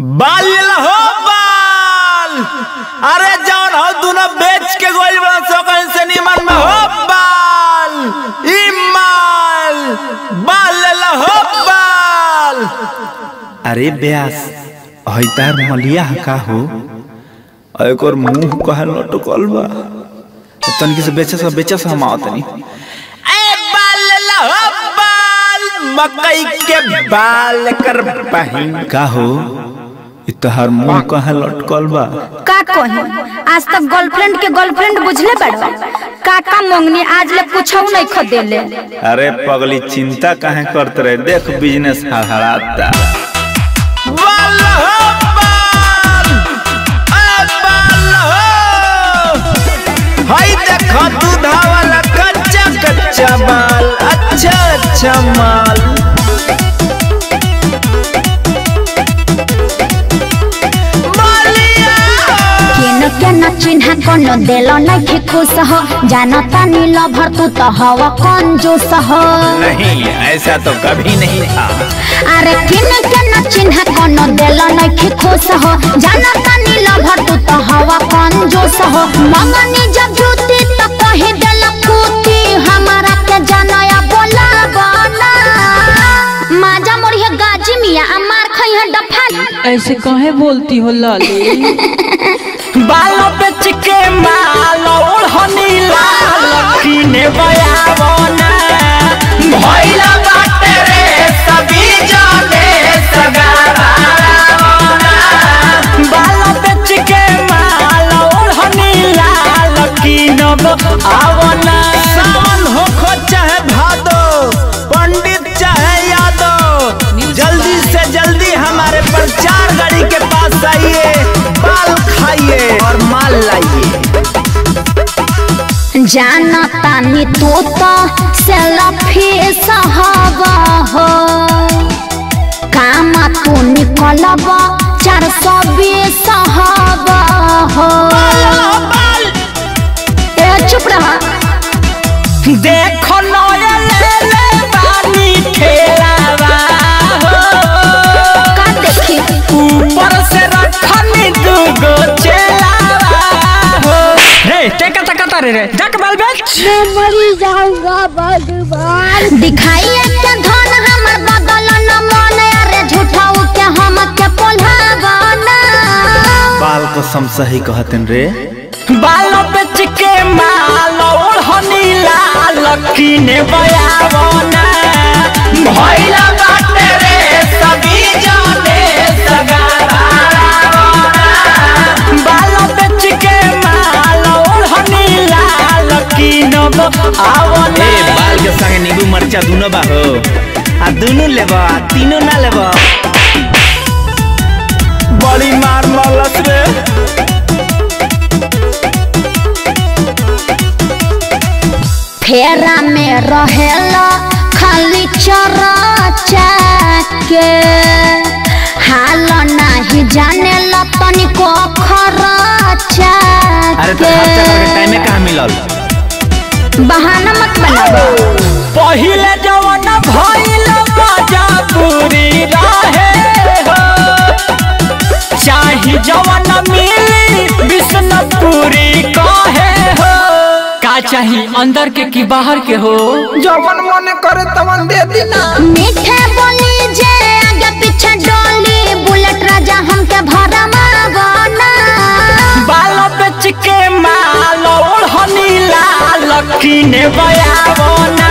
बाल हो बाल। अरे जौन हो दोनों बेच के गोल सो कहीं से निमन में हो बाल इमाल बाल हो बाल। अरे ब्यास हईतार मलिया का हो एक और मुंह कहा लटकल बा तनकी से बेचस हम आवतनी ए बाल हो बाल मकई के बाल कर पहिन का हो तोहर मुंह कहाँ लटकल बा का कही आज तक गर्लफ्रेंड बुझले बाड़ो काका मंगनी आज ले पूछौ नहीं खदेले। अरे पगली चिंता काहे करत रहे देख बिजनेस हड़ाता बाल हो बाल बाल हो हाय देखो दूधा वाला कच्चा बाल अच्छा माल। के न चिन्हा कोनो देलो नहीं खुश हो जानता नील भर तू तो हवा कंजूस हो। नहीं ऐसा तो कभी नहीं था। अरे किन के न चिन्हा कोनो देलो नहीं खुश हो जानता नील भर तू तो हवा कंजूस हो। मंगनी जब जूती तो कही देल कूती हमारा के जानया बोला बना माजा मोरी है गाजी मिया अमार खई है डफा। ऐसे काहे बोलती हो लाली बालों पे चिके माल ओढ़नी लाल कीने बयावना भइला बाटे रे सभी जाने सगारावना। बालों पे चिके माल ओढ़नी लाल कीने बयावना। सावन हो खो चाहे भादो पंडित चाहे यादव जल्दी से जल्दी हमारे प्रचार गाड़ी के पास आइए बाल खाइए और माल लाइए। जानता नी तू तो सेल्फी सहबा हो काम तू निकलब 420 सहबा हो। चुप रहा देखो नया ले ले बानी खेलावा हो का देखी ऊपर से रखनी दूगो चेलावा हो। रे टेका टका रे जक बाल बेच मैं मरी जाऊंगा भगवान। दिखाइए के धन हमर बदल न मन अरे झूठाऊ के हम के पोल्हावना। बाल को समसही कहतन रे बालों पे चिके माल ओढ़नी लाल कीने बयावना भइला बाटे रे सभी जाने सगारावना। बालों पे चिके माल ओढ़नी लाल कीने बयावना। ए बाल के संगे नींबू मरचा दोनों बा हो आ दोनों लेबा तीनों ना लेबा बड़ी मार मलस रे। फेरा में रहेला खाली चरचा के हाल नहीं जाने ला तनिको खरचा। अरे तो खर्चा करके टाइम में कहाँ मिलल बहाना मत बनाओ। पहिले जवन भइल मजा पूरी रहे हो चाही जवन मिली विष्णुपुरी कहे हो। का चाही अंदर के की बाहर के हो जवन मन करे तवन दे देना। मीठे बोली जे आगे पीछे डोली बुलेट राजा हमके भरा मावना। बालों पे चिके माल ओढ़नी लाल कीने बयावना